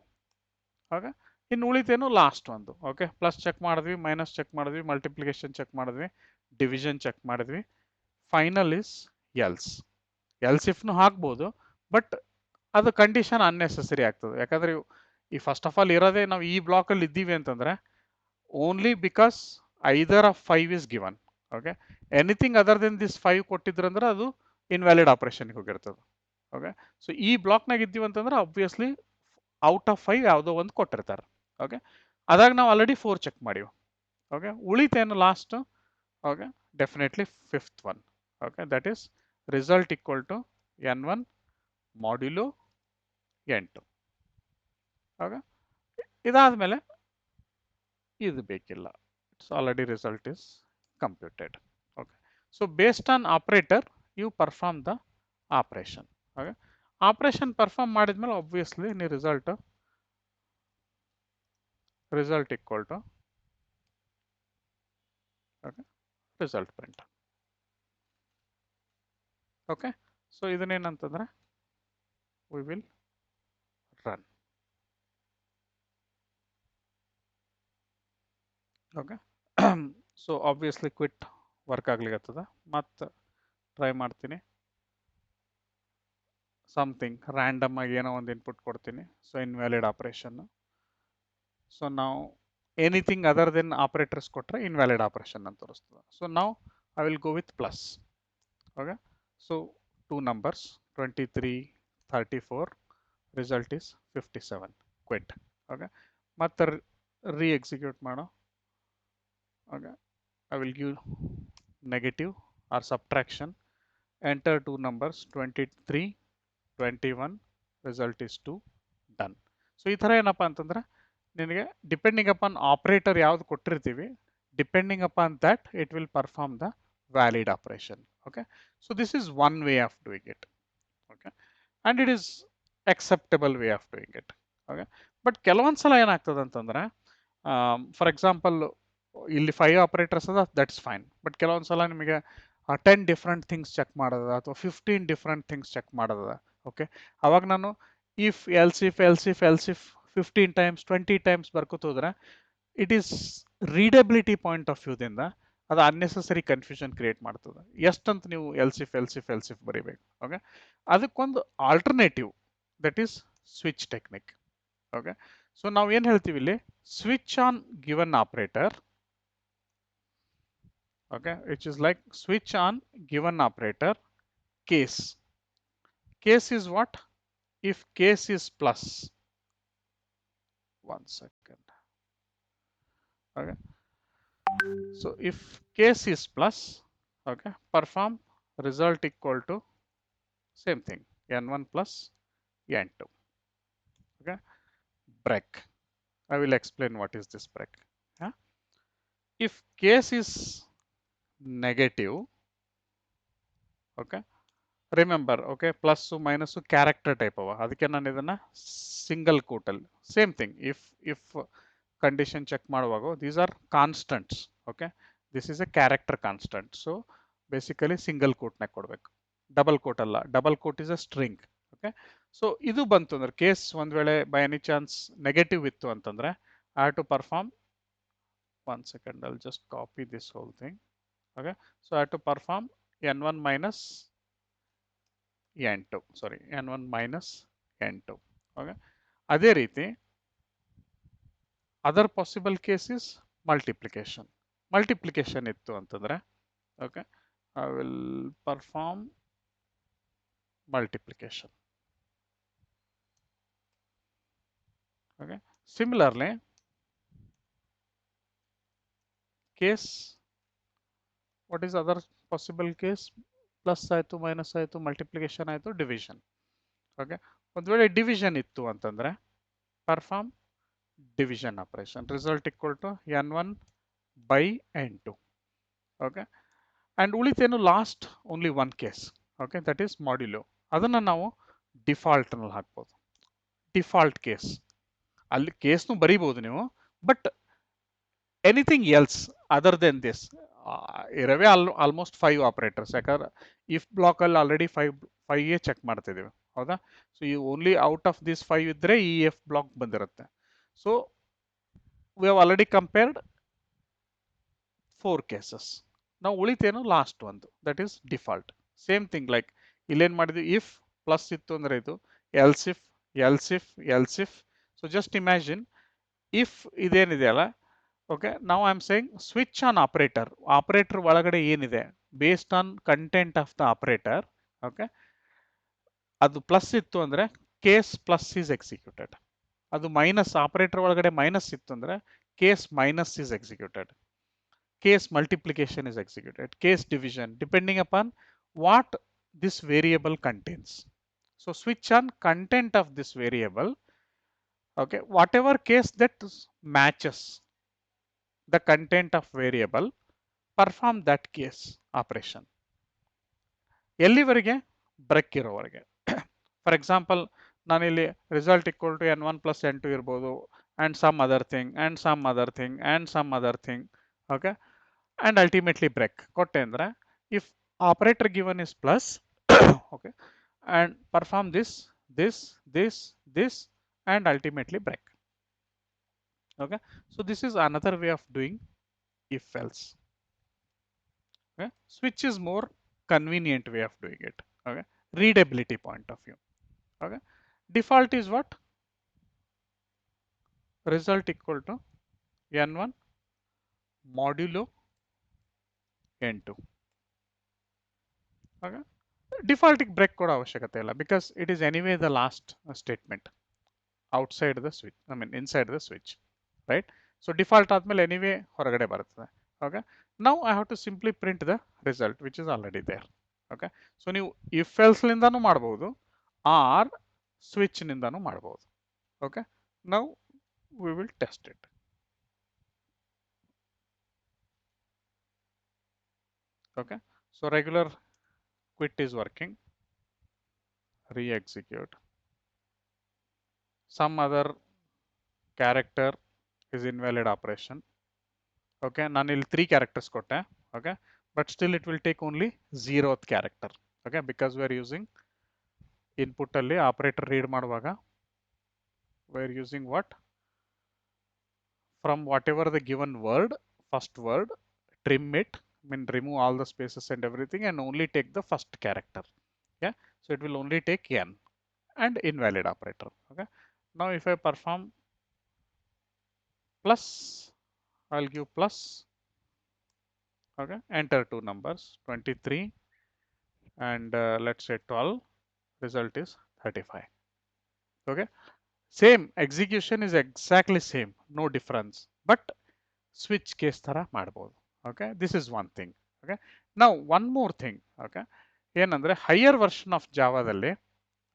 Okay, ಇನ್ನು ಉಳಿತೇನು last ಒಂದು. Okay, plus check ಮಾಡಿದ್ವಿ, minus check ಮಾಡಿದ್ವಿ, multiplication check ಮಾಡಿದ್ವಿ, ಡಿವಿಷನ್ ಚೆಕ್ ಮಾಡಿದ್ವಿ. Final is else. ಎಲ್ಸ್ ಇಫ್ನು ಹಾಕ್ಬೋದು, ಬಟ್ ಅದು ಕಂಡೀಷನ್ ಅನ್ನೆಸೆಸರಿ ಆಗ್ತದೆ. ಯಾಕಂದ್ರೆ ಈ ಫಸ್ಟ್ ಆಫ್ ಆಲ್ ಇರೋದೇ ನಾವು ಈ ಬ್ಲಾಕಲ್ಲಿ ಇದ್ದೀವಿ ಅಂತಂದ್ರೆ only because either of 5 is given. Okay, anything other than this 5 ಕೊಟ್ಟಿದ್ರಂದ್ರೆ ಅದು ಇನ್ವ್ಯಾಲಿಡ್ ಆಪರೇಷನ್ಗೆ ಹೋಗಿರ್ತದೆ. ಓಕೆ, ಸೊ ಈ ಬ್ಲಾಕ್ನಾಗ ಇದ್ದೀವಿ ಅಂತಂದ್ರೆ ಆಬ್ವಿಯಸ್ಲಿ ಔಟ್ ಆಫ್ 5 ಯಾವುದೋ ಒಂದು ಕೊಟ್ಟಿರ್ತಾರೆ. ಓಕೆ, ಅದಾಗ ನಾವು ಆಲ್ರೆಡಿ 4 ಚೆಕ್ ಮಾಡಿವಿ. ಓಕೆ, ಉಳಿತೇನು last? Okay, definitely fifth one. Okay, that is result equal to n1 modulo n2. Okay, ಇದಾದ್ಮೇಲೆ ಇದು ಬೇಕಿಲ್ಲ, it's already result is computed. Okay, so based on operator you perform the operation. Okay, operation perform ಮಾಡಿದ್ಮೇಲೆ obviously ನೀವು result equal to okay result print. Okay, so ಇದನ್ನೇನಂತಂದ್ರೆ we will run. Okay, so obviously quit work ಆಗ್ಲಿಕ್ಕತ್ತದ. ಮತ್ತೆ try ಮಾಡ್ತೀನಿ, something random ಆಗಿ ಏನೋ ಒಂದು input ಕೊಡ್ತೀನಿ. So invalid operation. ಸೊ ನಾವು ಎನಿಥಿಂಗ್ ಅದರ್ ದೆನ್ ಆಪರೇಟರ್ಸ್ ಕೊಟ್ಟರೆ ಇನ್ವ್ಯಾಲಿಡ್ ಆಪರೇಷನ್ ಅಂತ ತೋರಿಸ್ತದೆ. ಸೊ ನಾವು I will go with plus. Okay, so 2 numbers 23 34, result is 57, quit. Okay, ಮತ್ತೆ ರೀ ಎಕ್ಸಿಕ್ಯೂಟ್ ಮಾಡೋ. Okay, I will give negative or subtraction, enter 2 numbers 23 21, result is 2, done. So ಈ ಥರ ಏನಪ್ಪ ಅಂತಂದ್ರೆ ನಿನಗೆ ಡಿಪೆಂಡಿಂಗ್ ಅಪಾನ್ ಆಪರೇಟರ್ ಯಾವ್ದು ಕೊಟ್ಟಿರ್ತೀವಿ, depending upon that it will perform the valid operation. Okay, so this is one way of doing it. Okay, and it is acceptable way of doing it. Okay, but ಕೆಲವೊಂದು ಸಲ ಏನಾಗ್ತದೆ ಅಂತಂದ್ರೆ for example ಇಲ್ಲಿ 5 operators ಅದ that's fine. But ಕೆಲವೊಂದ್ಸಲ ನಿಮಗೆ 10 different things check ಮಾಡೋದ ಅಥವಾ 15 ಡಿಫ್ರೆಂಟ್ ಥಿಂಗ್ಸ್ ಚೆಕ್ ಮಾಡೋದ. ಓಕೆ, ಅವಾಗ ನಾನು if else if else if else if 15 times 20 times ಬರ್ಕೋತ ಹೋದ್ರೆ it is readability point of ವ್ಯೂದಿಂದ ಅದು ಅನ್ನೆಸೆಸರಿ ಕನ್ಫ್ಯೂಷನ್ ಕ್ರಿಯೇಟ್ ಮಾಡ್ತದೆ. ಎಷ್ಟಂತ ನೀವು else if else if else if ಬರೀಬೇಕು. ಓಕೆ, ಅದಕ್ಕೊಂದು alternative that is switch technique. Okay, so ನಾವು ಏನು ಹೇಳ್ತೀವಿ ಇಲ್ಲಿ, switch on given operator. Okay, which is like switch on given operator case. Case is what? If case is plus. 1 second. Okay, so if case is plus, okay, perform result equal to same thing, n1 plus n2. Okay, break. I will explain what is this break. Yeah? If case is negative, okay, remember, okay, plus minus character type ಅವ, ಅದಕ್ಕೆ ನಾನು ಇದನ್ನ single ಕೋಟಲ್ಲಿ same thing. If condition check ಮಾಡುವಾಗ these are constants. Okay, this is a character constant. So basically single ಕೋಟ್ನಾಗ ಕೊಡಬೇಕು, double quote ಅಲ್ಲ. Double quote is a string. Okay, so ಇದು ಬಂತು ಅಂದ್ರೆ ಕೇಸ್ ಒಂದ್ ವೇಳೆ ಬೈ ಎನಿ ಚಾನ್ಸ್ ನೆಗೆಟಿವ್ ಇತ್ತು ಅಂತಂದ್ರೆ I have to perform 1 second, I'll just copy this whole thing. Okay, so I have to perform n1 minus n2, sorry, n1 minus n2. Okay, ಅದೇ ರೀತಿ other possible case is multiplication. Multiplication ಇತ್ತು ಅಂತಂದ್ರೆ okay, I will perform multiplication. Okay, similarly case, what is other possible case? Plus ಆಯ್ತು, minus ಆಯ್ತು, multiplication ಆಯ್ತು, division. Okay, ಒಂದ್ ವೇಳೆ division ಇತ್ತು ಅಂತಂದ್ರೆ perform division operation, result equal to n1 by n2. Okay, and ಉಳಿತೇನು last only one case. Okay, that is modulo. ಅದನ್ನ ನಾವು ಡಿಫಾಲ್ಟ್ ನಲ್ಲಿ ಹಾಕ್ಬೋದು. ಡಿಫಾಲ್ಟ್ ಕೇಸ್ ಅಲ್ಲಿ ಕೇಸ್ನು ಬರೀಬಹುದು ನೀವು, but anything else other than this ಇರವೇ ಆಲ್ಮೋಸ್ಟ್ 5 ಆಪರೇಟರ್ಸ್. ಯಾಕಂದ್ರೆ ಇಫ್ ಬ್ಲಾಕ್ ಅಲ್ಲಿ ಆಲ್ರೆಡಿ 5 ಚೆಕ್ ಮಾಡ್ತಿದ್ದೀವಿ, ಹೌದಾ? ಸೊ ಈ ಓನ್ಲಿ ಔಟ್ ಆಫ್ ದಿಸ್ 5 ಇದ್ರೆ ಈ ಎಫ್ ಬ್ಲಾಕ್ ಬಂದಿರುತ್ತೆ. So we have already compared 4 cases. ನಾವು ಉಳಿತೇನು ಲಾಸ್ಟ್ ಒಂದು, that is default. Same thing like ಇಲ್ಲೇನ್ ಮಾಡಿದ್ವಿ, ಇಫ್ ಪ್ಲಸ್ ಇತ್ತು ಅಂದ್ರೆ ಇದು else if else if else if. So just imagine if ಇದೇನಿದೆಯಲ್ಲ, ಓಕೆ, ನಾವು I am saying switch on operator. Operator ಒಳಗಡೆ ಏನಿದೆ based on content of the operator. Okay, ಅದು ಪ್ಲಸ್ ಇತ್ತು ಅಂದ್ರೆ ಕೇಸ್ ಪ್ಲಸ್ ಈಸ್ ಎಕ್ಸಿಕ್ಯೂಟೆಡ್. ಅದು ಮೈನಸ್, ಆಪರೇಟರ್ ಒಳಗಡೆ minus ಇತ್ತು ಅಂದ್ರೆ case minus is executed. Case multiplication is executed. Case division, depending upon what this variable contains. So switch on content of this variable. Okay, whatever case that matches the content of variable, perform that case operation. ಎಲ್ಲಿವರೆಗೆ? Break ಇರೋವರೆಗೆ. For example ನಾನಿಲ್ಲಿ result equal to n1 plus n2 ಇರ್ಬೋದು, and some other thing and some other thing and some other thing. Okay, and ultimately break ಕೊಟ್ಟೆ ಅಂದ್ರೆ if operator given is plus okay, and perform this and ultimately break. Okay, so this is another way of doing if else. Okay, switch is more convenient way of doing it. Okay, readability point of view. Okay, default is what? Result equal to n1 modulo n2. Okay, ಡಿಫಾಲ್ಟಿಗೆ break ಕೊಡೋ ಅವಶ್ಯಕತೆ ಇಲ್ಲ, because it is anyway the last statement outside the switch, I mean inside the switch, right? So default ಆದ್ಮೇಲೆ anyway ಹೊರಗಡೆ ಬರ್ತದೆ. Okay, now I have to simply print the result which is already there. Okay, so ನೀವು if else ನಿಂದಾನು ಮಾಡಬಹುದು or switch ನಿಂದಾನು ಮಾಡಬಹುದು. Okay, now we will test it. Okay, so regular quit is working, re-execute. Some other character is invalid operation. Okay, ನಾನು ಇಲ್ಲಿ 3 characters ಕೊಟ್ಟೆ. Okay, but still it will take only 0th character. Okay, because we are using input ಅಲ್ಲಿ operator read ಮಾಡುವಾಗ we are using what? From whatever the given word, first word, trim it, I mean remove all the spaces and everything and only take the first character. Yeah, so it will only take n and invalid operator. Okay, now if I perform plus, I'll give plus. Okay, enter two numbers 23 and let's say 12, result is 35. Okay, same execution is exactly same, no difference, but switch case thara ಮಾಡಬಹುದು. Okay, this is one thing. Okay, now one more thing. Okay, ಏನಂದ್ರೆ higher version of ಜಾವಾದಲ್ಲಿ,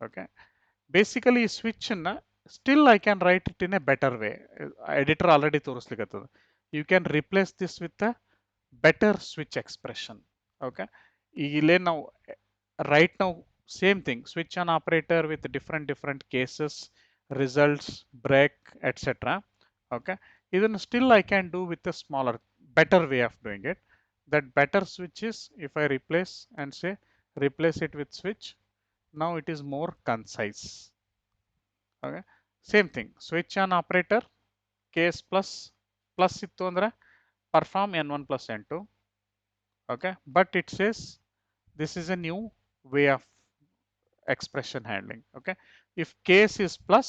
okay, basically switch ಅನ್ನ still I can write it in a better way. Editor already ತೋರಿಸ್ಲಿಕ್ಕತ್ತದ. You can replace this with a better switch expression. Okay, ಈಗ ಇಲ್ಲೇ ನಾವು right now same thing, switch on operator with different cases, results, break, etc. Okay, even still I can do with a smaller, better way of doing it. That better switch is if I replace and say replace it with switch. Now it is more concise. Okay, same thing, switch on operator, case plus plus ittu andre perform n1 plus n2. Okay, but it says this is a new way of expression handling. Okay, if case is plus,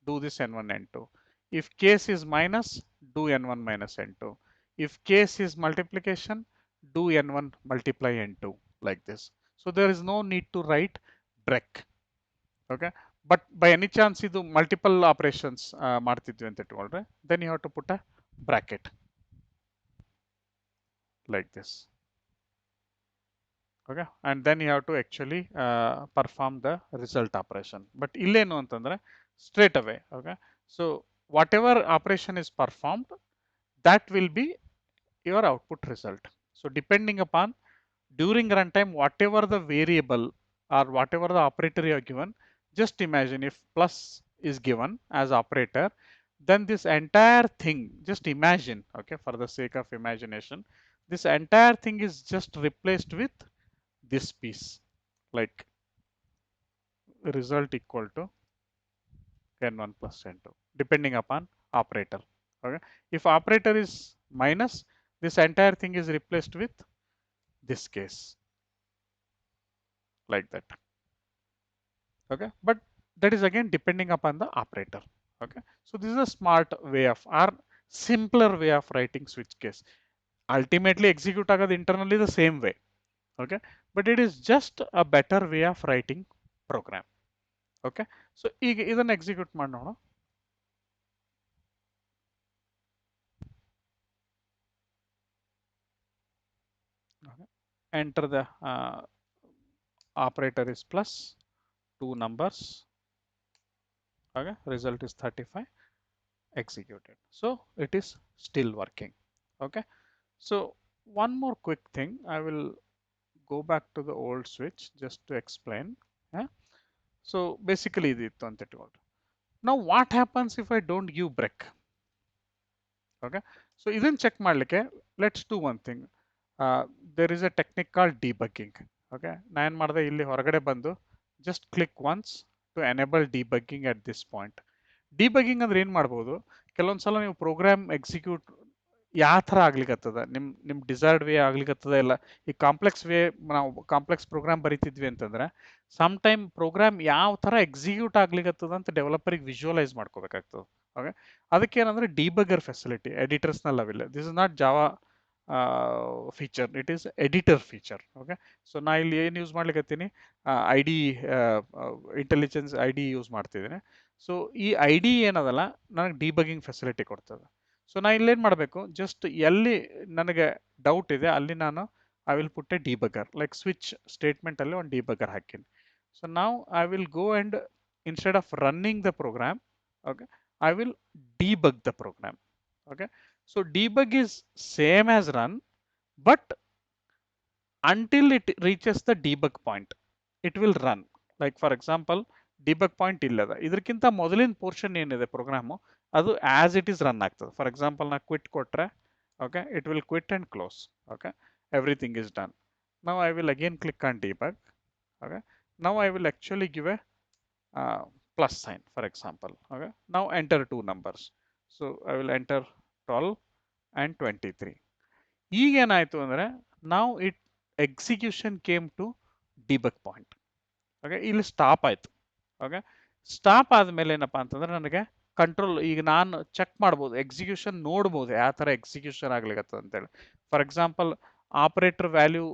do this n1 n2. If case is minus, do n1 minus n2. If case is multiplication, do n1 multiply n2, like this. So there is no need to write break. Okay, but by any chance idu multiple operations ಮಾಡ್ತಿದ್ವಿ ಅಂತ ಇಟ್ಕೊಳ್ರೆ, then you have to put a bracket like this. Okay, and then you have to actually perform the result operation. But illenu antandre straight away. Okay, so whatever operation is performed, that will be your output result. So depending upon during runtime, whatever the variable or whatever the operator you are given, just imagine if plus is given as operator, then this entire thing, just imagine, okay, for the sake of imagination, this entire thing is just replaced with this piece, like result equal to n1 plus n2, depending upon operator. Okay, if operator is minus, this entire thing is replaced with this case, like that. Okay, but that is again depending upon the operator. Okay, so this is a smart way of, or simpler way of writing switch case. Ultimately execute agad internally the same way. Okay, but it is just a better way of writing program. Okay, so ಈಗ ಇದನ್ನ execute ಮಾಡಿ ನೋಡೋಣ. Okay. Enter the operator is plus, two numbers. Okay, result is 35, executed. So it is still working. Okay, so one more quick thing, I will go back to the old switch just to explain. Yeah? So basically idittu anta ittukolri. Now what happens if I don't give break? Okay, so ಇದನ್ನ check ಮಾಡ್ಲಿಕ್ಕೆ let's do one thing. There is a technique called debugging. Okay, ನಾನು ಏನು ಮಾಡಿದೆ, ಇಲ್ಲಿ ಹೊರಗಡೆ ಬಂದು just click once to enable debugging at this point. Debugging ಅಂದ್ರೆ ಏನು ಮಾಡ್ಬೋದು, ಕೆಲವೊಂದ್ಸಲ ನೀವು ಪ್ರೋಗ್ರಾಮ್ ಎಕ್ಸಿಕ್ಯೂಟ್ ಯಾವ ಥರ ಆಗ್ಲಿಕ್ಕತ್ತದ, ನಿಮ್ಮ ಡಿಸೈರ್ಡ್ ವೇ ಆಗ್ಲಿಕ್ಕತ್ತದ ಇಲ್ಲ, ಈ ಕಾಂಪ್ಲೆಕ್ಸ್ ವೇ ನಾವು ಕಾಂಪ್ಲೆಕ್ಸ್ ಪ್ರೋಗ್ರಾಮ್ ಬರಿತಿದ್ವಿ ಅಂತಂದ್ರೆ ಸಮ್ ಟೈಮ್ ಪ್ರೋಗ್ರಾಮ್ ಯಾವ ಥರ ಎಕ್ಸಿಕ್ಯೂಟ್ ಆಗ್ಲಿಕ್ಕತ್ತದ ಅಂತ ಡೆವಲಪರಿಗೆ ವಿಜುವಲೈಸ್ ಮಾಡ್ಕೋಬೇಕಾಗ್ತದೆ. ಓಕೆ, ಅದಕ್ಕೆ ಏನಂದ್ರೆ ಡಿಬಗರ್ ಫೆಸಿಲಿಟಿ ಎಡಿಟರ್ಸ್ನಲ್ಲಿ ಅವಿಲ್ಲ. This is not Java feature, it is editor feature. Okay, so ನಾ ಇಲ್ಲಿ ಏನು ಯೂಸ್ ಮಾಡ್ಲಿಕ್ಕತ್ತೀನಿ, I D intelligence I D use ಮಾಡ್ತಿದ್ದೀನಿ. ಸೊ ಈ ಐ ಡಿ ಏನದಲ್ಲ ನನಗೆ ಡಿಬಗಿಂಗ್ ಫೆಸಿಲಿಟಿ ಕೊಡ್ತದೆ. ಸೊ ನಾ ಇಲ್ಲೇನು ಮಾಡಬೇಕು, ಜಸ್ಟ್ ಎಲ್ಲಿ ನನಗೆ ಡೌಟ್ ಇದೆ ಅಲ್ಲಿ ನಾನು I will put a debugger, like switch statement ಅಲ್ಲಿ ಒಂದು ಡಿಬಗರ್ ಹಾಕಿನಿ. ಸೊ ನಾವು I will go and instead of running the program, okay, I will debug the program. Okay, so debug is same as run, but until it reaches the debug point it will run. Like for example debug point illada, idrಕ್ಕಿಂತ ಮೊದಲಿನ portion ಏನಿದೆ program ಅದು as it is run ಆಗ್ತದೆ. For example ನಾ quit ಕೊಟ್ರೆ Okay, it will quit and close. Okay, everything is done. Now I will again click on debug. Okay, now I will actually give a uh, plus sign, for example. Okay, now enter two numbers. So I will enter 12 and 23. ಈಗ ಏನಾಯ್ತು ಅಂದ್ರೆ now it execution came to debug point. Okay, ಇಲ್ಲಿ stop ಆಯ್ತು. Okay, stop ಆದ್ಮೇಲೆ ಏನಪ್ಪಾ ಅಂತಂದ್ರೆ ನನಗೆ control, ಈಗ ನಾನು ಚೆಕ್ ಮಾಡ್ಬೋದು, ಎಕ್ಸಿಕ್ಯೂಷನ್ ನೋಡ್ಬೋದು ಯಾವ ತರ ಎಕ್ಸಿಕ್ಯೂಷನ್ ಆಗ್ಲಿಕತ್ತದ ಅಂತೇಳಿ. ಫಾರ್ ಎಕ್ಸಾಂಪಲ್ ಆಪರೇಟರ್ ವ್ಯಾಲ್ಯೂ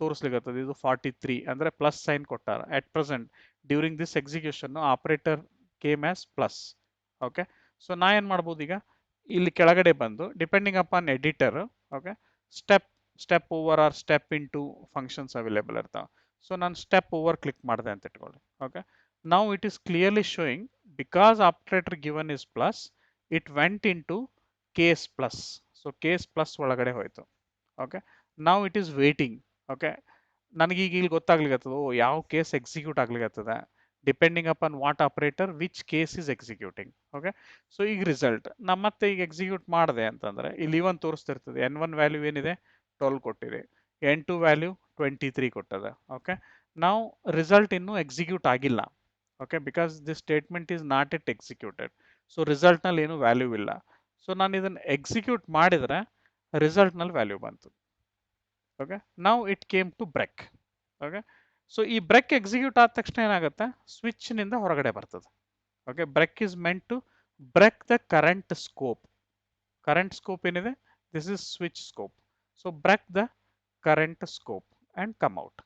ತೋರಿಸ್ಲಿಕತ್ತದ, ಇದು 43 ಅಂದ್ರೆ ಪ್ಲಸ್ ಸೈನ್ ಕೊಟ್ಟಾರ. At present during this execution operator came as plus. Okay, so ನಾ ಏನ್ ಮಾಡ್ಬೋದು, ಈಗ ಇಲ್ಲಿ ಕೆಳಗಡೆ ಬಂದು depending upon editor, okay, step step over or step in two functions available ಇರ್ತಾವ. ಸೊ ನಾನು ಸ್ಟೆಪ್ ಓವರ್ ಕ್ಲಿಕ್ ಮಾಡಿದೆ ಅಂತ ಇಟ್ಕೊಳ್ಳಿ. Okay, now it is clearly showing because operator given is plus, it went into case plus. So case plus ಒಳಗಡೆ ಹೋಯ್ತು. Okay, now it is waiting. Okay, ನನಗೀಗ ಇಲ್ಲಿ ಗೊತ್ತಾಗ್ಲಿಕ್ಕತ್ತದ ಓ ಯಾವ ಕೇಸ್ ಎಕ್ಸಿಕ್ಯೂಟ್ ಆಗ್ಲಿಕ್ಕತ್ತದ, depending upon what operator which case is executing. Okay, so ಈಗ result ನಮ್ಮ ಮತ್ತೆ ಈಗ ಎಕ್ಸಿಕ್ಯೂಟ್ ಮಾಡಿದೆ ಅಂತಂದ್ರೆ ಇಲ್ಲಿ ಇವನ್ ತೋರಿಸ್ತಿರ್ತದೆ. N1 ವ್ಯಾಲ್ಯೂ ಏನಿದೆ 12 ಕೊಟ್ಟಿದೆ, N2 ವ್ಯಾಲ್ಯೂ 23 ಕೊಟ್ಟದ. ಓಕೆ, ನಾವು ರಿಸಲ್ಟ್ ಇನ್ನೂ ಎಕ್ಸಿಕ್ಯೂಟ್ ಆಗಿಲ್ಲ. Okay, because this statement is not it executed. So result ನಲ್ಲಿ ಏನು ವ್ಯಾಲ್ಯೂ ಇಲ್ಲ. ಸೊ ನಾನು ಇದನ್ನ ಎಕ್ಸಿಕ್ಯೂಟ್ ಮಾಡಿದ್ರೆ ರಿಸಲ್ಟ್ ನಲ್ಲಿ ವ್ಯಾಲ್ಯೂ ಬಂತು. Okay, now it came to break. Okay, so ಈ ಬ್ರೇಕ್ ಎಕ್ಸಿಕ್ಯೂಟ್ ಆದ ತಕ್ಷಣ ಏನಾಗುತ್ತೆ, ಸ್ವಿಚ್ ನಿಂದ ಹೊರಗಡೆ ಬರ್ತದೆ. Okay, break is meant to break the current scope. Current scope ಏನಿದೆ, this is switch scope. So break the current scope and come out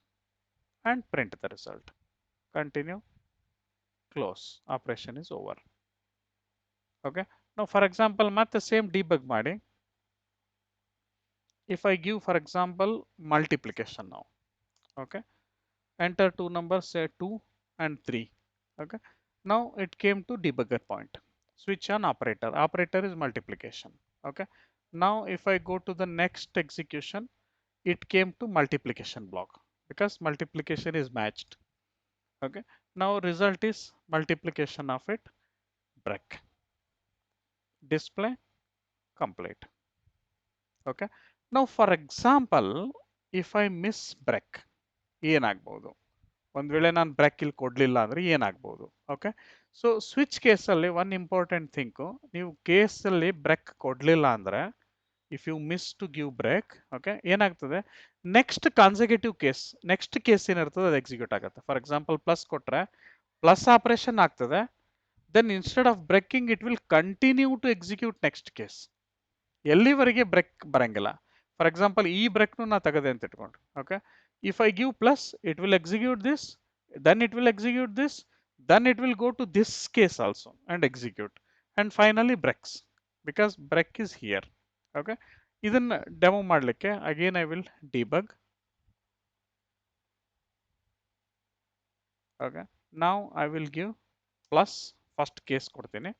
and print the result. Continue, close, operation is over. Okay, now for example ಮತ್ತೆ same debug ಮಾಡಿ. If I give for example multiplication now, okay, enter two numbers, say 2 and 3. Okay, now it came to debugger point. Switch on operator, operator is multiplication. Okay, now if I go to the next execution, it came to multiplication block because multiplication is matched. Okay, now result is multiplication of it, break, display complete. Okay, now for example if I miss break ಏನಾಗ್ಬೋದು, ಒಂದ್ ವೇಳೆ ನಾನು break ಇಲ್ಲಿ ಕೊಡ್ಲಿಲ್ಲ ಅಂದ್ರೆ ಏನಾಗ್ಬೋದು. Okay, so switch ಕೇಸಲ್ಲಿ one important thing, ನೀವು ಕೇಸಲ್ಲಿ ಬ್ರೇಕ್ ಕೊಡ್ಲಿಲ್ಲ ಅಂದ್ರೆ if you miss to give break, okay, ಏನಾಗ್ತದೆ next consecutive case, next case ಏನಿರ್ತದೆ ಅದು ಎಕ್ಸಿಕ್ಯೂಟ್ ಆಗುತ್ತೆ. ಫಾರ್ ಎಕ್ಸಾಂಪಲ್ ಪ್ಲಸ್ ಕೊಟ್ರೆ ಪ್ಲಸ್ ಆಪರೇಷನ್ ಆಗ್ತದೆ, then instead of breaking it will continue to execute next case. ಎಲ್ಲಿವರೆಗೆ ಬ್ರೇಕ್ ಬರಂಗಿಲ್ಲ. ಫಾರ್ ಎಕ್ಸಾಂಪಲ್ ಈ ಬ್ರೇಕ್ನು ನಾ ತೆಗೆದೆ ಅಂತ ಇಟ್ಕೊಂಡ್ರಿ. Okay, if I give plus it will execute this, then it will execute this, then it will go to this case also and execute, and finally breaks because break is here. Okay, ಇದನ್ನ demo ಮಾಡಲಿಕ್ಕೆ again I will debug. Okay, now I will give plus first case ಕೊಡ್ತೀನಿ.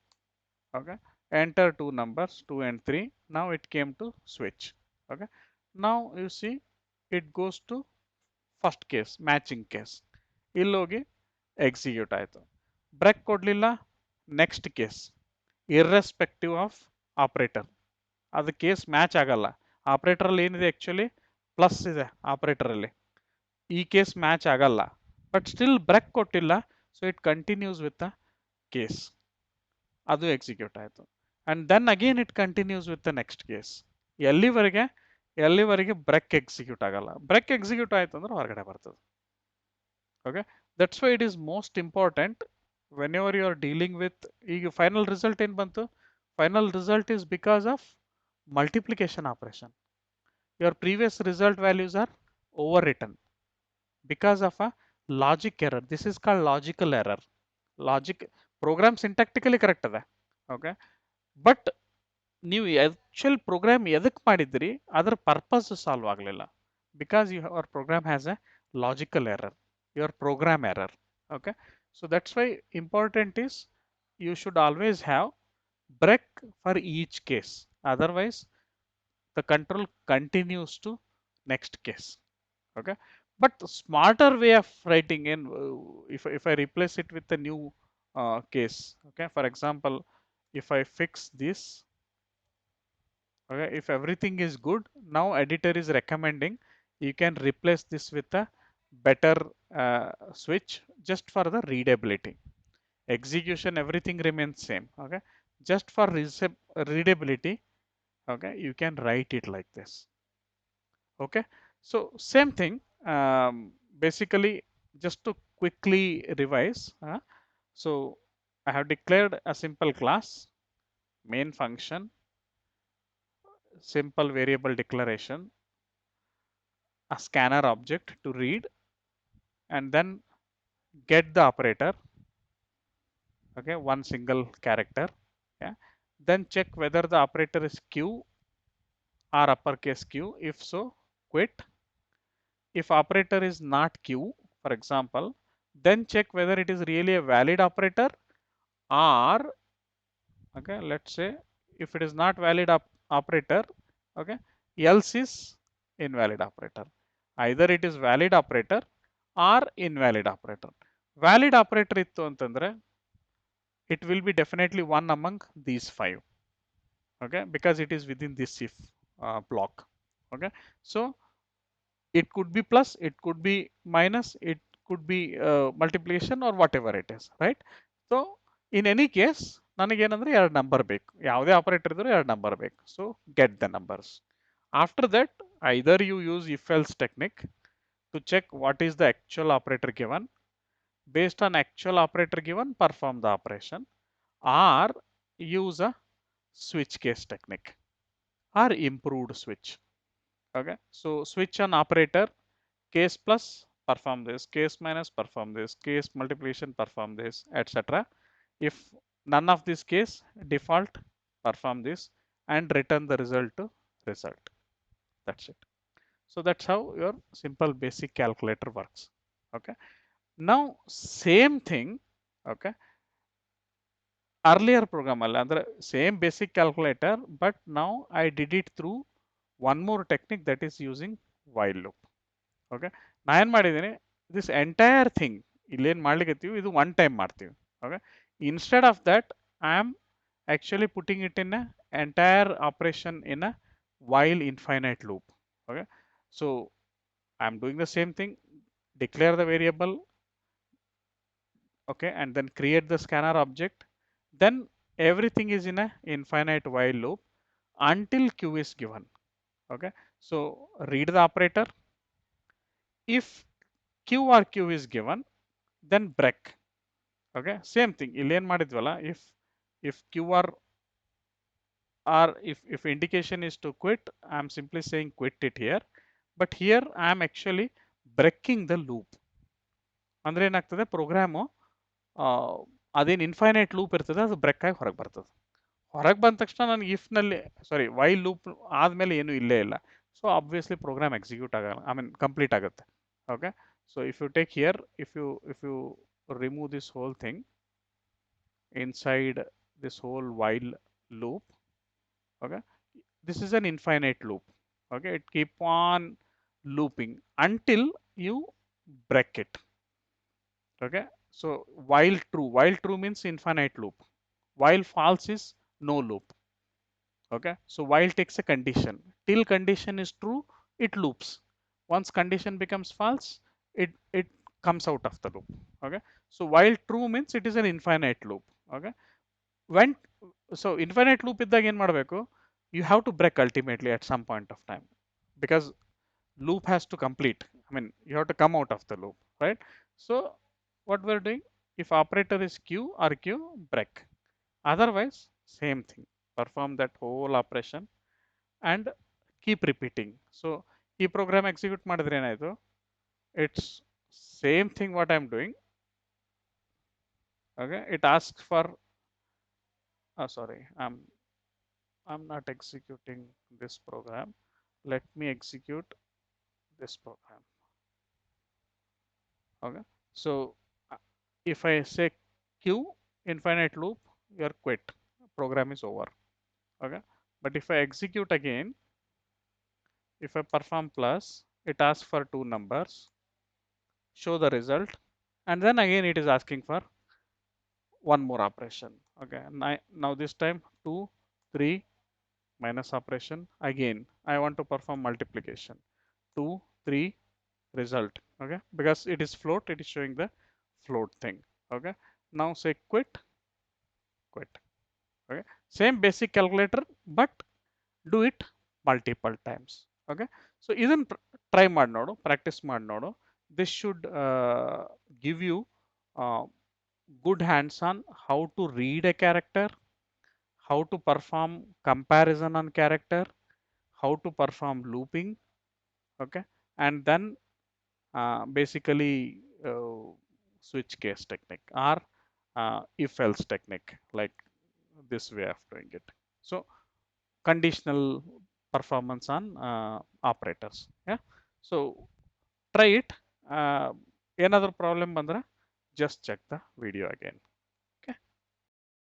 Okay, enter two numbers 2 and 3. Now it came to switch. Okay, now you see it goes to first case, matching case. ಇಲ್ಲೋಗಿ execute ಆಯಿತು. Break ಕೊಡಲಿಲ್ಲ, next case irrespective of operator, ಅದು case match ಆಗಲ್ಲ. ಆಪರೇಟರಲ್ಲಿ ಏನಿದೆ actually plus ಇದೆ ಆಪರೇಟರಲ್ಲಿ, ಈ ಕೇಸ್ ಮ್ಯಾಚ್ ಆಗಲ್ಲ. ಬಟ್ ಸ್ಟಿಲ್ ಬ್ರೇಕ್ ಕೊಟ್ಟಿಲ್ಲ, so it continues with the case, ಅದು ಎಕ್ಸಿಕ್ಯೂಟ್ ಆಯಿತು. And then again it continues with the next case. ಎಲ್ಲಿವರೆಗೆ ಬ್ರೇಕ್ ಎಕ್ಸಿಕ್ಯೂಟ್ ಆಗಲ್ಲ. ಬ್ರೇಕ್ ಎಕ್ಸಿಕ್ಯೂಟ್ ಆಯಿತು ಅಂದ್ರೆ ಹೊರಗಡೆ ಬರ್ತದೆ. Okay, that's why it is most important whenever you are dealing with. ಈಗ final result ಏನು ಬಂತು, final result is because of multiplication operation. Your previous result values are overwritten because of a logic error. This is called logical error. Logic program syntactically correct ಅದ. Okay, but ನೀವು actual program ಎದಕ್ಕೆ ಮಾಡಿದ್ರಿ ಅದರ purpose solve ಆಗಲಿಲ್ಲ, because your program has a logical error, your program error. Okay, so that's why important is you should always have break for each case, otherwise the control continues to next case. Okay, but smarter way of writing in, if I replace it with a new case. Okay, for example if I fix this, Okay, if everything is good, now editor is recommending you can replace this with a better switch just for the readability. Execution, everything remains same. Okay, just for readability, okay, you can write it like this. Okay, so same thing. Basically, just to quickly revise, so I have declared a simple class, main function, simple variable declaration, a scanner object to read, and then get the operator. Okay, one single character. Yeah, then check whether the operator is Q or uppercase Q. If so, quit. If operator is not Q, for example, then check whether it is really a valid operator, or okay, let's say if it is not valid operator, okay, else is invalid operator. Either it is valid operator or invalid operator. Valid operator ittu antandre it will be definitely one among these five. Okay, because it is within this if block. Okay, so it could be plus, it could be minus, it could be multiplication or whatever it is, right? So in any case ನನಗೇನಂದ್ರೆ ಎರಡು number ಬೇಕು, ಯಾವುದೇ operator ಇದ್ರೂ ಎರಡು number ಬೇಕು. So get the numbers. After that, either you use if else technique to check what is the actual operator given. Based on actual operator given, perform the operation, or use a switch case technique or improved switch. Okay, so switch on operator, case plus perform this, case minus perform this, case multiplication perform this, etc. If none of this case, default perform this and return the result to result. That's it. So that's how your simple basic calculator works. Okay, now same thing. Okay, earlier program alla andre same basic calculator, but now I did it through one more technique, that is using while loop. Okay, ನಾ ಏನು ಮಾಡಿದ್ದೀನಿ, this entire thing ಇಲ್ಲೇನು ಮಾಡ್ಲಿಕ್ಕತ್ತೀವಿ ಇದು one time ಮಾಡ್ತೀವಿ. Okay, instead of that I am actually putting it in a entire operation in a while infinite loop. Okay, so I'm doing the same thing, declare the variable, okay, and then create the scanner object, then everything is in a infinite while loop until q is given. Okay, so read the operator. If q or q is given, then break. Okay, same thing ಇಲ್ಲಿ ಏನು ಮಾಡಿದ್ವಲ್ಲ, if q or if indication is to quit, I am simply saying quit it here, but here I am actually breaking the loop. ಅಂದ್ರೆ ಏನಾಗ್ತದೆ, programme ಅದೇನು infinite loop ಇರ್ತದೆ ಅದು break ಆಗಿ ಹೊರಗೆ ಬರ್ತದೆ. ಹೊರಗೆ ಬಂದ ತಕ್ಷಣ ನನಗೆ ಇಫ್ನಲ್ಲಿ ಸಾರಿ ವೈಲ್ ಲೂಪ್ ಆದಮೇಲೆ ಏನು ಇಲ್ಲೇ ಇಲ್ಲ. ಸೊ ಆಬ್ವಿಯಸ್ಲಿ ಪ್ರೋಗ್ರಾಮ್ ಎಕ್ಸಿಕ್ಯೂಟ್ ಆಗಲ್ಲ, ಐ ಮೀನ್ ಕಂಪ್ಲೀಟ್ ಆಗುತ್ತೆ. Okay, so if you take here, if you remove this whole thing inside this whole while loop, okay, this is an infinite loop. Okay, it keep on looping until you break it. Okay, so while true means infinite loop, while false is no loop. Okay, so while takes a condition, till condition is true it loops, once condition becomes false it comes out of the loop. Okay, so while true means it is an infinite loop. Okay, when so infinite loop ಇದ್ದಾಗ ಏನು ಮಾಡಬೇಕು, you have to break ultimately at some point of time, because loop has to complete, I mean you have to come out of the loop, right? So what we're doing, if operator is q or q, break, otherwise same thing, perform that whole operation and keep repeating. So ಈ program execute ಮಾಡಿದ್ರೆ ಏನಾಯ್ತು, it's same thing what I'm doing. Okay, it asks for sorry, I'm not executing this program. Let me execute this program. Okay, so if I say q infinite loop, your quit, program is over. Okay, but if I execute again, if I perform plus, it asks for two numbers, show the result, and then again it is asking for one more operation. Okay, now this time 2 3 minus operation. Again I want to perform multiplication. 2 3 result. Okay, because it is float, it is showing the float thing. Okay, now say quit. Okay, same basic calculator, but do it multiple times. Okay, so ಇದನ್ನ try ಮಾಡಿ ನೋಡು, practice ಮಾಡಿ ನೋಡು. This should give you uh, good hands on how to read a character, how to perform comparison on character, how to perform looping. Okay, and then basically switch case technique or if else technique, like this way of doing it. So conditional performance on operators. Yeah, so try it. Another problem bandra, just check the video again.